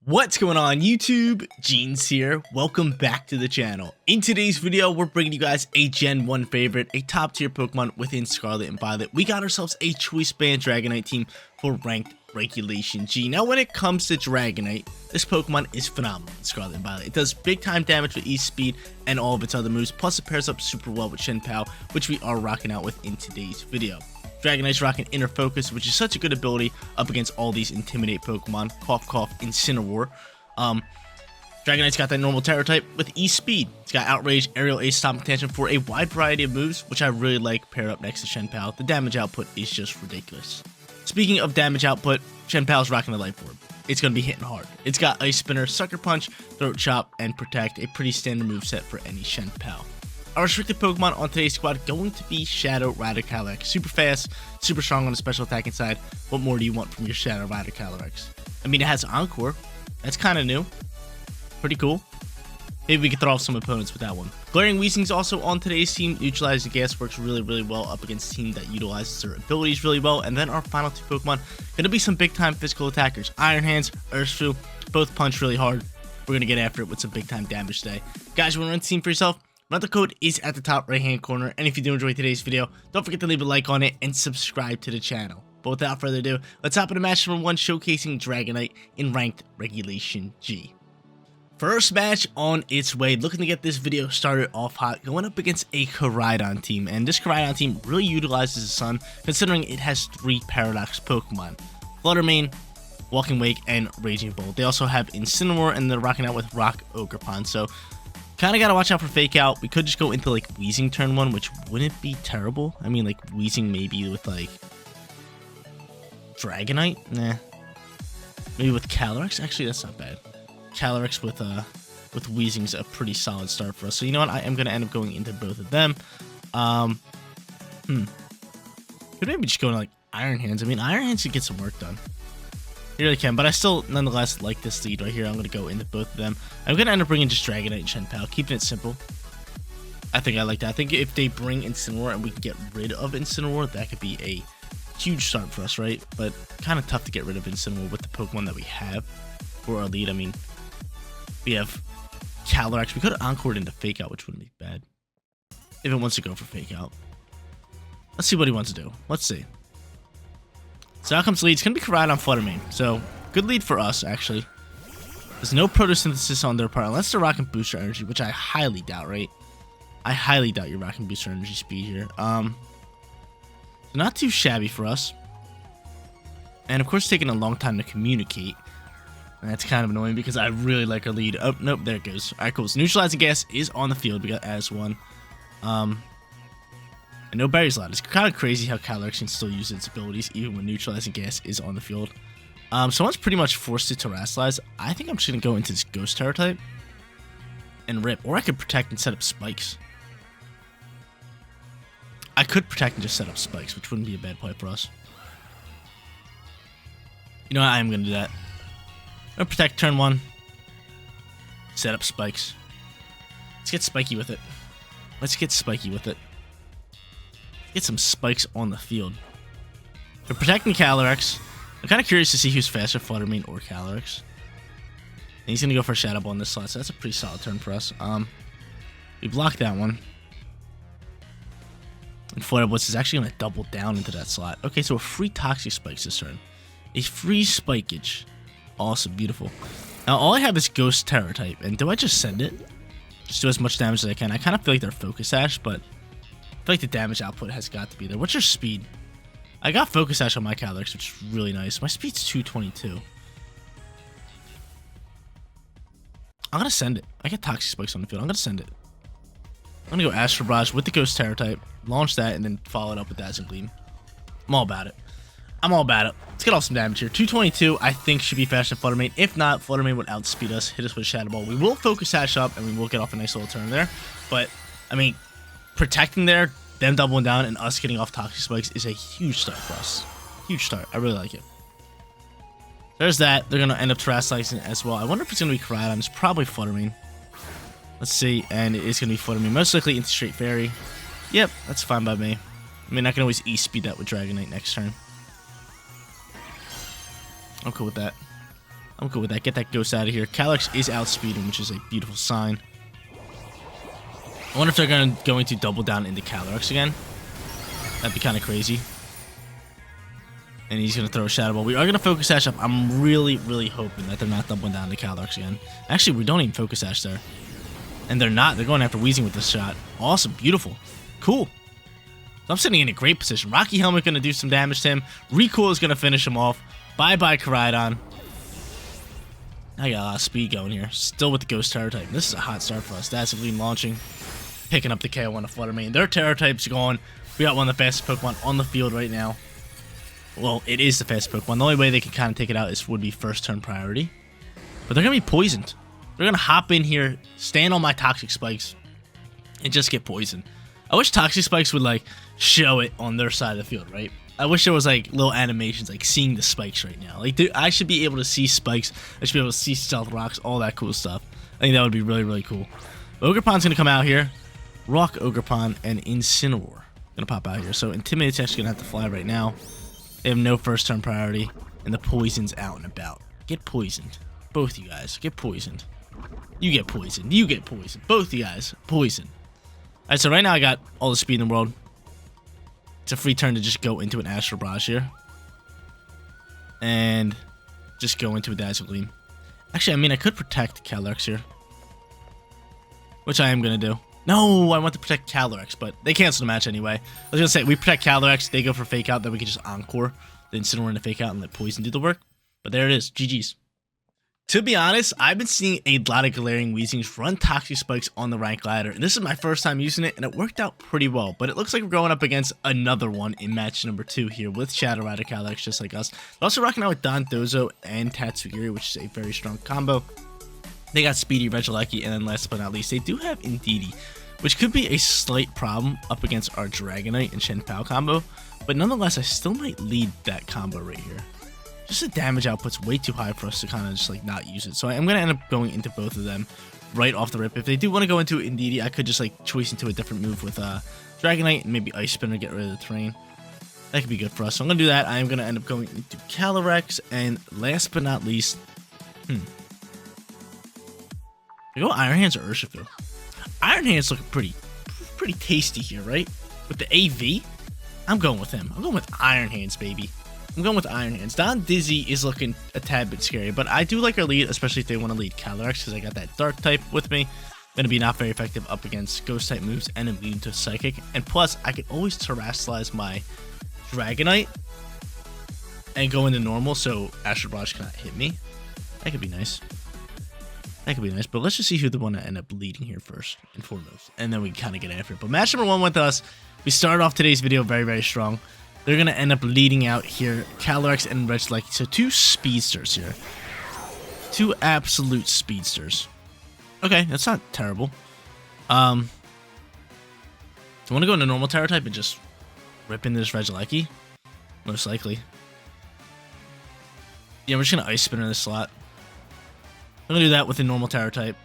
What's going on YouTube? Jeans here. Welcome back to the channel. In today's video, we're bringing you guys a Gen 1 favorite, a top tier Pokemon within Scarlet and Violet. We got ourselves a choice Band Dragonite team for ranked Regulation G. Now when it comes to Dragonite, this Pokemon is phenomenal in Scarlet and Violet. It does big time damage with E-Speed and all of its other moves, plus it pairs up super well with Shenpao, which we are rocking out with in today's video. Dragonite's rocking Inner Focus, which is such a good ability up against all these Intimidate Pokemon. Cough, cough, Incineroar. Dragonite's got that normal Terror type with E-Speed. It's got Outrage, Aerial Ace, Stop Attention for a wide variety of moves, which I really like paired up next to Shenpao. The damage output is just ridiculous. Speaking of damage output, Shenpao's rocking the Life Orb. It's going to be hitting hard. It's got Ice Spinner, Sucker Punch, Throat Chop, and Protect, a pretty standard moveset for any Shenpao. Our restricted Pokemon on today's squad going to be Shadow Calyrex. Super fast, super strong on the special attacking side. What more do you want from your Shadow Calyrex? I mean, it has Encore. That's kind of new. Pretty cool. Maybe we could throw off some opponents with that one. Glaring Weezing's also on today's team. Neutralizing Gas works really well up against a team that utilizes their abilities really well. And then our final two Pokemon, going to be some big time physical attackers. Iron Hands, Urshifu, both punch really hard. We're going to get after it with some big time damage today. Guys, you want to run the team for yourself? Another code is at the top right hand corner, and if you do enjoy today's video, don't forget to leave a like on it and subscribe to the channel. But without further ado, let's hop into match number 1 showcasing Dragonite in ranked Regulation G. First match on its way, looking to get this video started off hot, going up against a Charizard team, and this Charizard team really utilizes the sun, considering it has 3 Paradox Pokemon: Flutter Mane, Walking Wake, and Raging Bolt. They also have Incineroar, and they're rocking out with Rock Ogerpon, so kind of got to watch out for Fake Out. We could just go into like Weezing turn 1, which wouldn't be terrible. I mean, like Weezing maybe with like Dragonite? Nah. Maybe with Calyrex? Actually, that's not bad. Calyrex with Weezing's a pretty solid start for us. So you know what? I am going to end up going into both of them. Could maybe just go into like Iron Hands. I mean, Iron Hands could get some work done. You really can, but I still nonetheless like this lead right here. I'm going to go into both of them. I'm going to end up bringing just Dragonite and Shenpao, keeping it simple. I think I like that. I think if they bring Incineroar and we can get rid of Incineroar, that could be a huge start for us, right? But kind of tough to get rid of Incineroar with the Pokemon that we have for our lead. I mean, we have Calyrex. We could have Encored into Fake Out, which wouldn't be bad if it wants to go for Fake Out. Let's see what he wants to do. Let's see. So out comes lead. It's going to be Charizard on Flutter Mane. So, good lead for us, actually. There's no Photosynthesis on their part, unless they're rocking Booster Energy, which I highly doubt, right? I highly doubt you're rocking Booster Energy speed here. Not too shabby for us. And, of course, taking a long time to communicate. And that's kind of annoying because I really like our lead. Oh, nope, there it goes. Alright, cool. So, Neutralizing Gas is on the field. We got as1. And no Berry's allowed. It's kind of crazy how Calyrex can still use its abilities even when Neutralizing Gas is on the field. Someone's pretty much forced it to Terrasilize. I think I'm just going to go into this Ghost Terror type and rip. Or I could Protect and set up Spikes. I could Protect and just set up Spikes, which wouldn't be a bad play for us. You know what? I am going to do that. I'm going to Protect turn 1. Set up Spikes. Let's get spiky with it. Let's get spiky with it. Get some spikes on the field. They're protecting Calyrex. I'm kind of curious to see who's faster, Flutter Mane or Calyrex. And he's going to go for a Shadow Ball in this slot, so that's a pretty solid turn for us. We blocked that one. And Flare Blitz is actually going to double down into that slot. Okay, so a free Toxic Spikes this turn. A free Spikeage. Awesome, beautiful. Now, all I have is Ghost Terror type. And do I just send it? Just do as much damage as I can. I kind of feel like they're Focus Sash, but I feel like the damage output has got to be there. What's your speed? I got Focus Sash on my Calyrex, which is really nice. My speed's 222. I'm going to send it. I get Toxic Spikes on the field. I'm going to send it. I'm going to go Astral Barrage with the Ghost Terror type. Launch that and then follow it up with Dazzling Gleam. I'm all about it. I'm all about it. Let's get off some damage here. 222, I think, should be faster than Flutter Mane. If not, Flutter Mane would outspeed us, hit us with a Shadow Ball. We will Focus Sash up, and we will get off a nice little turn there. But, I mean, protecting there, them doubling down, and us getting off Toxic Spikes is a huge start for us. Huge start. I really like it. There's that. They're going to end up Terrasizing as well. I wonder if it's going to be Koraidon. It's probably Flutter Mane. Let's see. And it is going to be Flutter Mane. Most likely into Straight Fairy. Yep, that's fine by me. I mean, I can always E-speed that with Dragonite next turn. I'm cool with that. I'm good with that. Get that ghost out of here. Calyrex is outspeeding, which is a beautiful sign. I wonder if they're going to double down into Calyrex again. That'd be kind of crazy. And he's going to throw a Shadow Ball. We are going to Focus Sash up. I'm really, really hoping that they're not doubling down into Calyrex again. Actually, we don't even Focus Sash there. And they're not. They're going after Weezing with this shot. Awesome. Beautiful. Cool. So I'm sitting in a great position. Rocky Helmet going to do some damage to him. Recoil is going to finish him off. Bye-bye, Koraidon. I got a lot of speed going here. Still with the Ghost Terror type. This is a hot start for us. That's Gleam launching. Picking up the KO on the Flutter Mane. Their Terror type's gone. We got one of the fastest Pokemon on the field right now. Well, it is the fastest Pokemon. The only way they can kind of take it out would be first turn priority. But they're going to be poisoned. They're going to hop in here, stand on my Toxic Spikes, and just get poisoned. I wish Toxic Spikes would, like, show it on their side of the field, right? I wish there was, like, little animations, like, seeing the spikes right now. Like, dude, I should be able to see spikes. I should be able to see stealth rocks, all that cool stuff. I think that would be really, really cool. Ogerpon's going to come out here. Rock Ogerpon and Incineroar going to pop out here. So Intimidate's actually going to have to fly right now. They have no first turn priority. And the poison's out and about. Get poisoned. Both you guys. Get poisoned. You get poisoned. You get poisoned. Both you guys. Poison. Alright, so right now I got all the speed in the world. It's a free turn to just go into an Astral Barrage here. And just go into a Dazzle Gleam. Actually, I mean, I could protect Calyrex here. Which I am going to do. No, I want to protect Calyrex, but they cancel the match anyway. I was going to say, we protect Calyrex, they go for Fake Out, then we can just Encore the Incineroar into Fake Out and let Poison do the work. But there it is. GG's. To be honest, I've been seeing a lot of Galarian Weezings run Toxic Spikes on the rank ladder, and this is my first time using it, and it worked out pretty well. But it looks like we're going up against another one in match number 2 here with Shadow Rider Calyrex, just like us. They're also rocking out with Dondozo and Tatsugiri, which is a very strong combo. They got Speedy, Regieleki, and then last but not least, they do have Indeedee, which could be a slight problem up against our Dragonite and Shenpao combo. But nonetheless, I still might lead that combo right here. Just the damage output's way too high for us to kind of just like not use it. So I'm going to end up going into both of them right off the rip. If they do want to go into Indeedee, I could just like choice into a different move with Dragonite and maybe Ice Spinner to get rid of the terrain. That could be good for us. So I'm going to do that. I am going to end up going into Calyrex. And last but not least, I go Iron Hands or Urshifu. Iron Hands looking pretty tasty here, right? With the AV, I'm going with him. I'm going with Iron Hands, baby. I'm going with Iron Hands. Don Dizzy is looking a tad bit scary, but I do like our lead, especially if they want to lead Calyrex, because I got that Dark type with me. Going to be not very effective up against Ghost type moves and immune to Psychic. And plus, I can always Terrasilize my Dragonite and go into normal, so Astral Barrage cannot hit me. That could be nice. That could be nice, but let's just see who the one that end up leading here first and foremost, and then we kind of get after it. But match number 1 with us, we started off today's video very, very strong. They're going to end up leading out here, Calyrex and Regieleki. So 2 speedsters here. 2 absolute speedsters. Okay, that's not terrible. Do I want to go into normal Terror type and just rip into this Regieleki? Most likely. Yeah, we're just going to Ice Spinner this slot. I'm going to do that with a normal Terror type.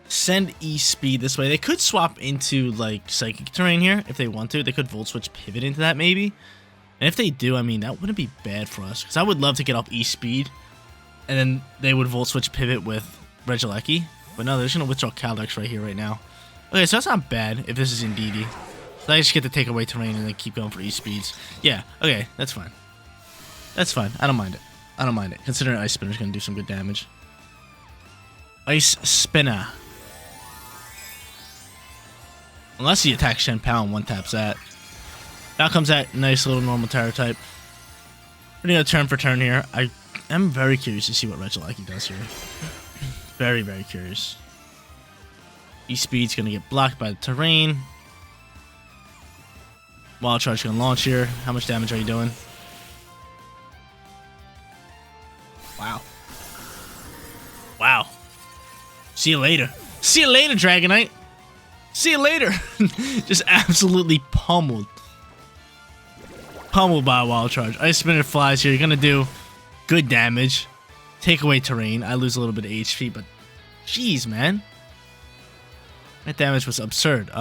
Send E-Speed this way. They could swap into, like, Psychic Terrain here if they want to. They could Volt Switch Pivot into that, maybe. And if they do, I mean, that wouldn't be bad for us. Because I would love to get off E-Speed. And then they would Volt Switch Pivot with Regieleki. But no, they're just going to withdraw Calyrex right here, right now. Okay, so that's not bad if this is Indeedee. So I just get to take away Terrain and then keep going for E-Speeds. Yeah, okay, that's fine. That's fine. I don't mind it. I don't mind it. Considering Ice Spinner's going to do some good damage. Ice Spinner. Unless he attacks Shenpao and one-taps that. Now comes that nice little normal Terror type. We're going to turn for turn here. I am very curious to see what Regieleki does here. Very, very curious. E-Speed's going to get blocked by the terrain. Wild Charge going to launch here. How much damage are you doing? Wow. Wow. See you later. See you later, Dragonite. See you later. Just absolutely pummeled. Pummeled by a Wild Charge. Ice Spinner flies here. You're going to do good damage. Take away terrain. I lose a little bit of HP, but jeez, man. That damage was absurd.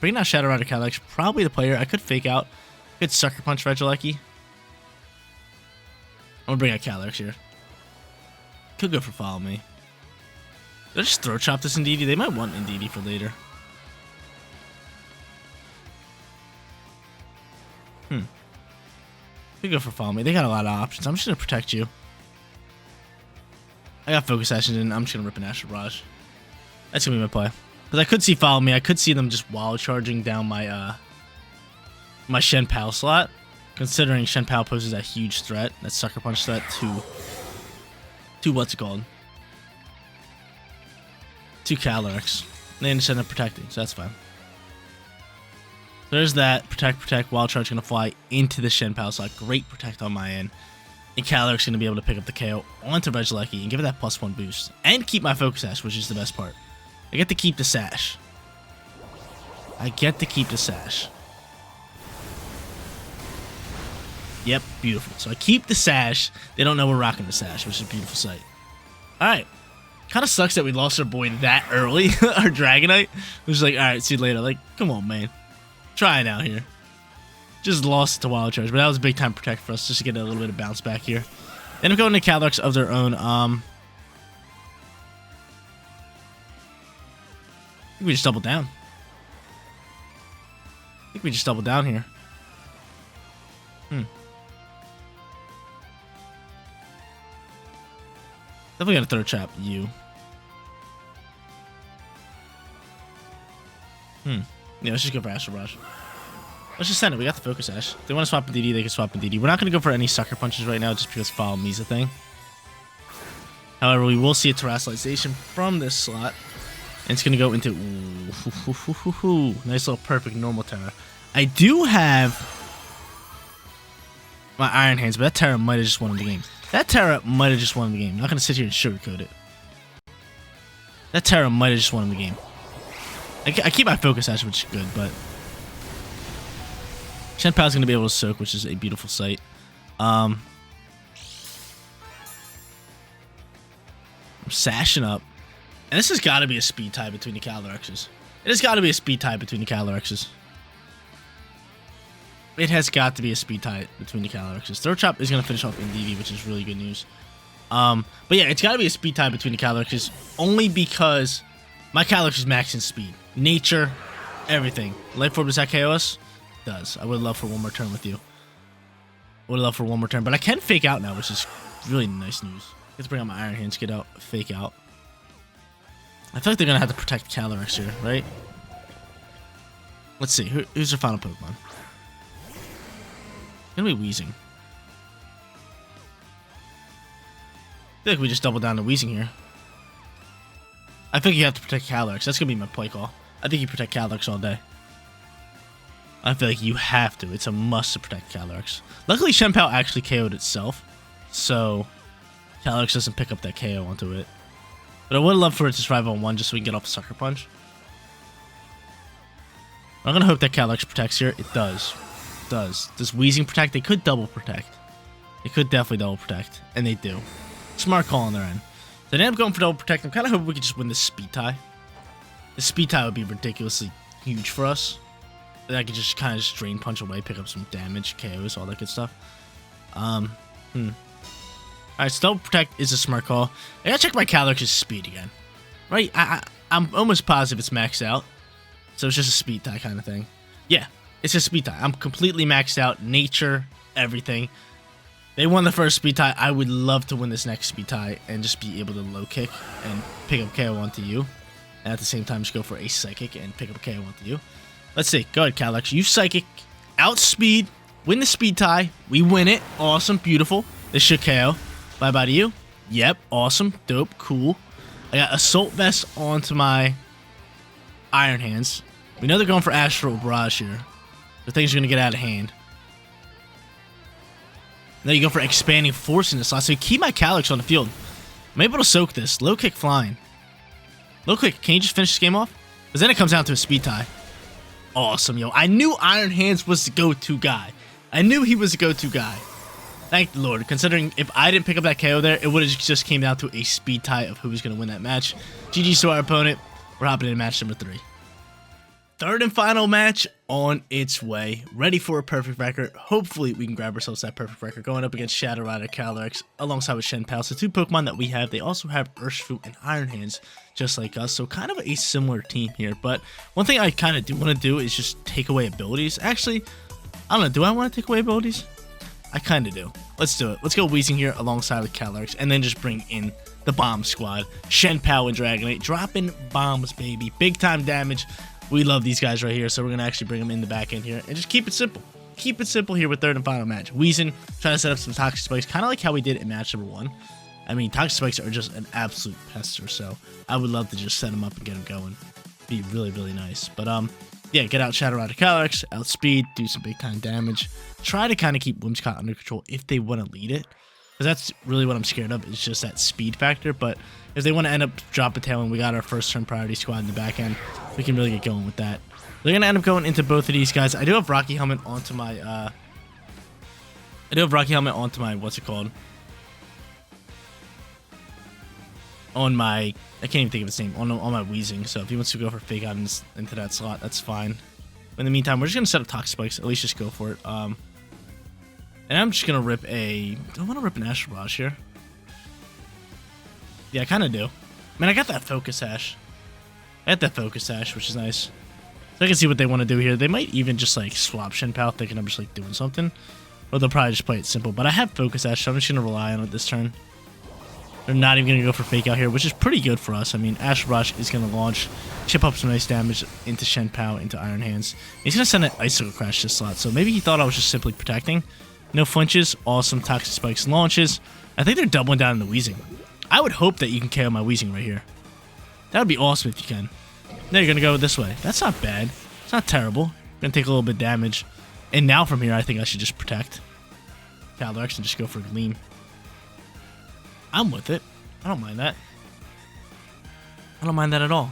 Bringing out Shadow Rider Calyrex, probably the player. I could Fake Out. Could Sucker Punch Regieleki. I'm going to bring out Calyrex here. Could go for Follow Me. Did I just Throat Chop this Indeedee? They might want Indeedee for later. Could go for Follow Me. They got a lot of options. I'm just going to protect you. I got Focus Action and I'm just going to rip an Astral Barrage. That's going to be my play. Because I could see Follow Me. I could see them just Wild Charging down my my Shen Pao slot. Considering Shen Pao poses that huge threat, that Sucker Punch threat to what's it called? To Calyrex. They just end up protecting, so that's fine. There's that. Protect. Wild Charge going to fly into the Shen Pao slot. Great protect on my end. And Calyrex going to be able to pick up the KO onto Regieleki and give it that +1 boost. And keep my Focus Sash, which is the best part. I get to keep the Sash. Yep, beautiful. So I keep the Sash. They don't know we're rocking the Sash, which is a beautiful sight. Alright. Kind of sucks that we lost our boy that early, our Dragonite. It was like, alright, see you later. Like, come on, man. Try it out here. Just lost it to Wild Charge, but that was a big time protect for us just to get a little bit of bounce back here. End up going to Calyrex of their own. I think we just doubled down. Here. Definitely gonna Throat Chop you. Yeah, let's just go for Astral Barrage. Let's just send it. We got the Focus Sash. If they want to swap Indeedee, they can swap Indeedee. We're not going to go for any Sucker Punches right now just because Follow Me's a thing. However, we will see a Terrestrialization from this slot. And it's going to go into... Ooh, nice little perfect normal Terra. I do have my Iron Hands, but that Terra might have just won the game. I'm not going to sit here and sugarcoat it. That Terra might have just won the game. I keep my Focus Sash, which is good, but... Shen Pao's going to be able to soak, which is a beautiful sight. I'm sashing up. And this has got to be a speed tie between the Calyrexes. It has got to be a speed tie between the Calyrexes. Throat Chop is going to finish off Indeedee, which is really good news. But yeah, it's got to be a speed tie between the Calyrexes, only because my Calyrex is maxing speed. Nature, everything. Life Orb, does that KO us? Does. I would love for one more turn with you. But I can Fake Out now, which is really nice news. Let's bring out my Iron Hands, get out, Fake Out. I feel like they're going to have to protect Calyrex here, right? Let's see. Who's their final Pokemon? It's going to be Weezing. I feel like we just double down to Weezing here. I think you have to protect Calyrex. That's going to be my play call. I think you protect Calyrex all day. I feel like you have to. It's a must to protect Calyrex. Luckily, Shen Pao actually KO'd itself, so Calyrex doesn't pick up that KO onto it. But I would love for it to survive on 1 just so we can get off a Sucker Punch. I'm going to hope that Calyrex protects here. It does. Does Weezing protect? They could double protect. They could definitely double protect, and they do. Smart call on their end. So they end up going for double protect. I'm kind of hoping we could just win this speed tie. The speed tie would be ridiculously huge for us. Then I could just kind of just Drain Punch away, pick up some damage, KOs, all that good stuff. Alright, so double protect is a smart call. I gotta check my Calyrex's speed again. Right? I'm almost positive it's maxed out. So it's just a speed tie kind of thing. Yeah, it's a speed tie. I'm completely maxed out. Nature, everything. They won the first speed tie. I would love to win this next speed tie and just be able to low kick and pick up KO onto you. And at the same time, just go for a Psychic and pick up a KO onto you. Let's see. Go ahead, Calyrex. You Psychic, outspeed, win the speed tie. We win it. Awesome. Beautiful. This should KO. Bye-bye to you. Yep. Awesome. Dope. Cool. I got Assault Vest onto my Iron Hands. We know they're going for Astral Barrage here. The things are going to get out of hand. Now you go for Expanding Force in this slot. So you keep my Calyrex on the field. I'm able to soak this. Low kick flying. Low kick. Can you just finish this game off? Because then it comes down to a speed tie. Awesome, yo. I knew Iron Hands was the go-to guy. I knew he was the go-to guy. Thank the Lord. Considering if I didn't pick up that KO there, it would have just came down to a speed tie of who was going to win that match. GG's to our opponent. We're hopping into match number 3. third and final match on its way. Ready for a perfect record. Hopefully we can grab ourselves that perfect record. Going up against Shadow Rider, Calyrex, alongside with Shenpao. So two Pokemon that we have. They also have Urshifu and Iron Hands, just like us. So kind of a similar team here. But one thing I kind of do want to do is just take away abilities. Actually, I don't know. Do I want to take away abilities? I kind of do. Let's do it. Let's go Weezing here alongside with Calyrex, and then just bring in the Bomb Squad. Shenpao and Dragonite. Dropping bombs, baby. Big time damage. We love these guys right here, so we're going to actually bring them in the back end here and just keep it simple. Keep it simple here with third and final match. Weezing, trying to set up some Toxic Spikes, kind of like how we did in match number 1. I mean, Toxic Spikes are just an absolute pester, so I would love to just set them up and get them going. Be really, really nice. But, yeah, get out Shadow Rider, Calyrex, outspeed, do some big time damage. Try to kind of keep Whimsicott under control if they want to lead it. Because that's really what I'm scared of, is just that speed factor. But if they want to end up drop a tail and we got our first turn priority squad in the back end, we can really get going with that. They're going to end up going into both of these guys. I do have Rocky Helmet onto my, what's it called? On my, I can't even think of its name, on my Weezing. So if he wants to go for Fake Out into that slot, that's fine. But in the meantime, we're just going to set up Toxic Spikes. At least just go for it. And I'm just going to rip a... Do I want to rip an Astral Barrage here? Yeah, I kind of do. Man, I got that Focus Sash. I got that Focus Sash, which is nice. So I can see what they want to do here. They might even just, like, swap Shenpao, thinking I'm just, like, doing something. Or they'll probably just play it simple. But I have Focus Sash, so I'm just going to rely on it this turn. They're not even going to go for Fake Out here, which is pretty good for us. I mean, Astral Barrage is going to launch, chip up some nice damage into Shenpao, into Iron Hands. He's going to send an Icicle Crash this slot, so maybe he thought I was just simply protecting. No flinches, awesome Toxic Spikes launches. I think they're doubling down in the Weezing. I would hope that you can KO my Weezing right here. That would be awesome if you can. Now you're going to go this way. That's not bad. It's not terrible. Going to take a little bit of damage. And now from here, I think I should just protect Calyrex and just go for Gleam. I'm with it. I don't mind that. I don't mind that at all.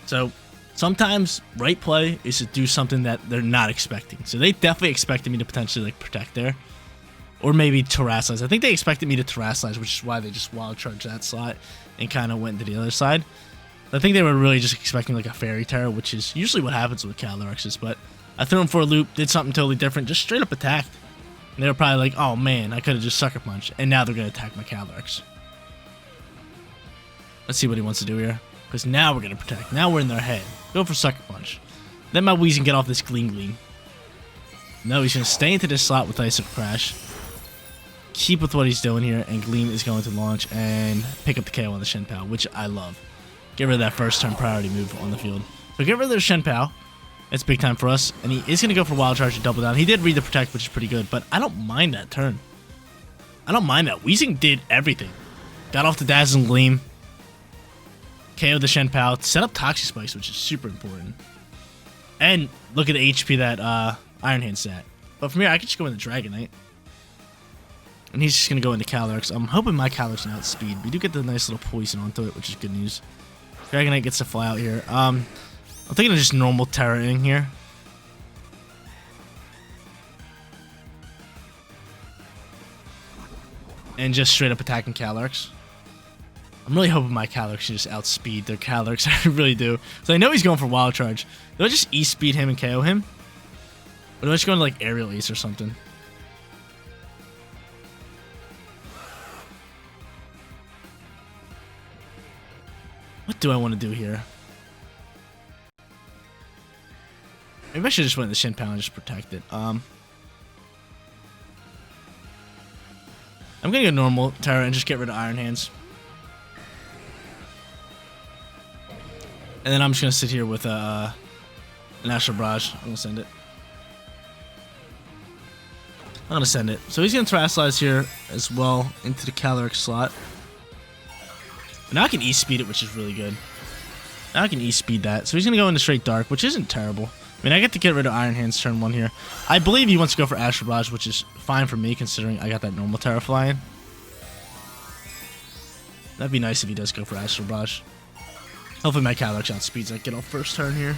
So, sometimes right play is to do something that they're not expecting. So they definitely expected me to potentially like protect there. Or maybe Terrasilize. I think they expected me to Terrasilize, which is why they just wild charged that slot and kind of went to the other side. I think they were really just expecting like a Fairy Terror, which is usually what happens with Calyrexes. But I threw them for a loop, did something totally different, just straight up attacked. And they were probably like, oh man, I could have just Sucker Punched. And now they're going to attack my Calyrex. Let's see what he wants to do here. Because now we're going to protect. Now we're in their head. Go for Sucker Punch. Then my Weezing get off this Gleam. No, he's going to stay into this slot with Icicle Crash. Keep with what he's doing here. And Gleam is going to launch and pick up the KO on the Shenpao, which I love. Get rid of that first turn priority move on the field. So get rid of the Shenpao. It's big time for us. And he is going to go for Wild Charge and double down. He did read the Protect, which is pretty good. But I don't mind that turn. I don't mind that. Weezing did everything. Got off the Dazzling Gleam. KO the Shenpao, set up Toxic Spikes, which is super important. And look at the HP that Iron Hand's at. But from here, I can just go into Dragonite. And he's just going to go into Calyrex. I'm hoping my Calyrex can outspeed. We do get the nice little poison onto it, which is good news. Dragonite gets to fly out here. I'm thinking of just normal Terra-ing here. And just straight up attacking Calyrex. I'm really hoping my Calyrex can just outspeed their Calyrex. I really do. So I know he's going for Wild Charge. Do I just E-speed him and KO him? Or do I just go into like Aerial Ace or something? What do I want to do here? Maybe I should just went the Shenpao and just protect it. I'm going to go normal Terra and just get rid of Iron Hands. And then I'm just going to sit here with an Astral Barrage. I'm going to send it. I'm going to send it. So he's going to Terrasilize here as well into the Calyrex slot. And now I can E-speed it, which is really good. Now I can E-speed that. So he's going to go into straight Dark, which isn't terrible. I mean, I get to get rid of Iron Hands turn 1 here. I believe he wants to go for Astral Barrage, which is fine for me considering I got that normal Terra flying. That'd be nice if he does go for Astral Barrage. Hopefully my Calyrex outspeeds. I get off first turn here.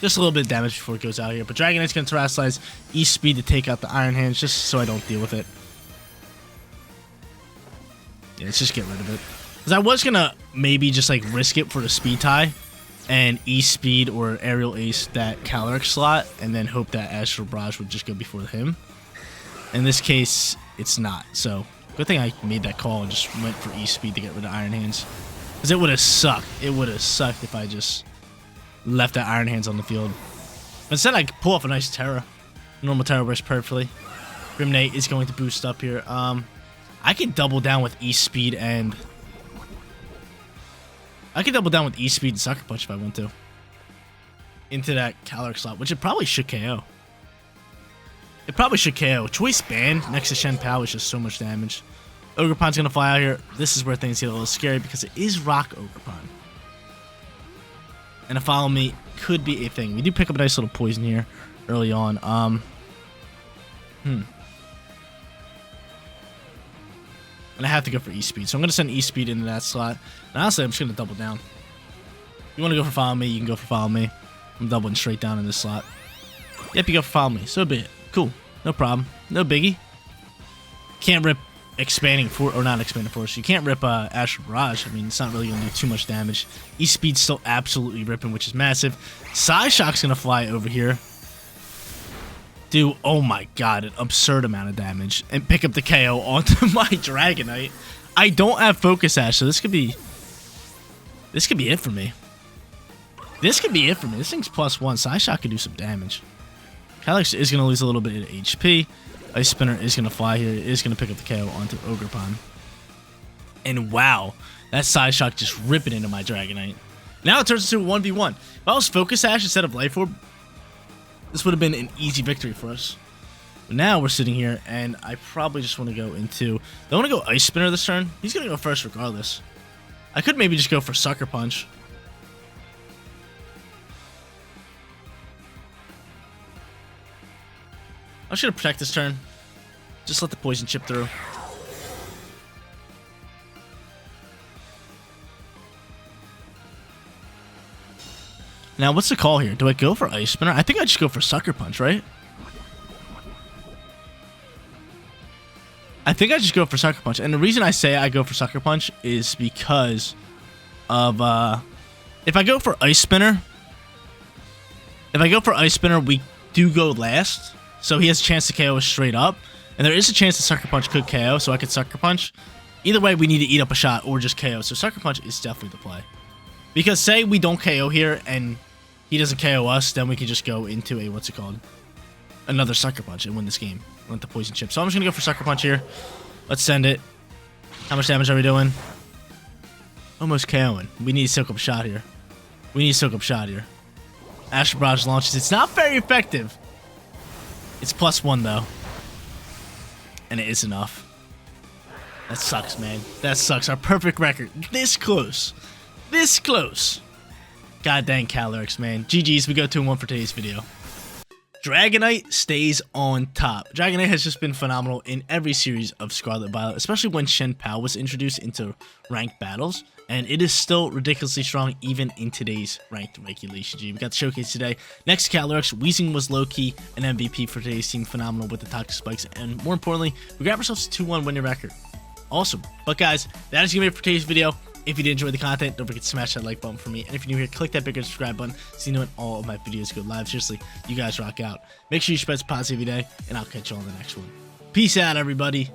Just a little bit of damage before it goes out here. But Dragonite's going to Terrasilize E-speed to take out the Iron Hands just so I don't deal with it. Yeah, let's just get rid of it. Because I was going to maybe just like risk it for the speed tie. and E-Speed or Aerial Ace that Calyrex slot, and then hope that Astral Barrage would just go before him. In this case, it's not. So, good thing I made that call and just went for E-Speed to get rid of Iron Hands. Because it would have sucked. It would have sucked if I just left that Iron Hands on the field. Instead, I pull off a nice Terra. Normal Terra works perfectly. Grimnate is going to boost up here. I can double down with E-Speed and... I can double down with E-Speed and Sucker Punch if I want to. Into that Calyrex slot, which it probably should KO. It probably should KO. Choice Band next to Shen Pao is just so much damage. Ogerpon's gonna fly out here. This is where things get a little scary because it is Rock Ogerpon. And a Follow Me could be a thing. We do pick up a nice little poison here early on. And I have to go for E-Speed. So I'm going to send E-Speed into that slot. And honestly, I'm just going to double down. If you want to go for Follow Me, you can go for Follow Me. I'm doubling straight down in this slot. Yep, you go for Follow Me. So be it. Cool. No problem. No biggie. Can't rip Expanding Force, or not Expanding Force. You can't rip Astral Barrage. I mean, it's not really going to do too much damage. E-Speed's still absolutely ripping, which is massive. Psyshock's going to fly over here. Do, oh my god, an absurd amount of damage. And pick up the KO onto my Dragonite. I don't have Focus Sash, so this could be it for me. This could be it for me. This thing's +1. Psyshock could do some damage. Calyrex is going to lose a little bit of HP. Ice Spinner is going to fly here. It is going to pick up the KO onto Ogerpon. And wow, that Psyshock just ripping into my Dragonite. Now it turns into a 1v1. If I was Focus Sash instead of Life Orb, this would have been an easy victory for us. But now we're sitting here, and I probably just want to go into... I want to go Ice Spinner this turn. He's going to go first regardless. I could maybe just go for Sucker Punch. I'm just going to protect this turn. Just let the poison chip through. Now, what's the call here? Do I go for Ice Spinner? I think I just go for Sucker Punch, right? I think I just go for Sucker Punch. And the reason I say I go for Sucker Punch is because of, if I go for Ice Spinner, we do go last. So he has a chance to KO us straight up. And there is a chance that Sucker Punch could KO, so I could Sucker Punch. Either way, we need to eat up a shot or just KO. So Sucker Punch is definitely the play. Because say we don't KO here and he doesn't KO us, then we can just go into a, what's it called? Another Sucker Punch and win this game. With the poison chip. So I'm just going to go for Sucker Punch here. Let's send it. How much damage are we doing? Almost KOing. We need to soak up a shot here. Astral Barrage launches. It's not very effective. It's +1 though. And it is enough. That sucks, man. That sucks. Our perfect record. This close. This close. God dang Calyrex, man. GG's. We go 2-1 for today's video. Dragonite stays on top. Dragonite has just been phenomenal in every series of Scarlet and Violet, especially when Shen Pao was introduced into ranked battles, and it is still ridiculously strong even in today's ranked regulation G. We got the showcase today. Next Calyrex, Weezing was low-key an MVP for today's team, phenomenal with the Toxic Spikes, and more importantly, we grab ourselves a 2-1 winning record. Awesome. But guys, that is going to be it for today's video. If you did enjoy the content, don't forget to smash that like button for me. And if you're new here, click that bigger subscribe button so you know when all of my videos go live. Seriously, you guys rock out. Make sure you spread some positivity every day, and I'll catch you on the next one. Peace out, everybody.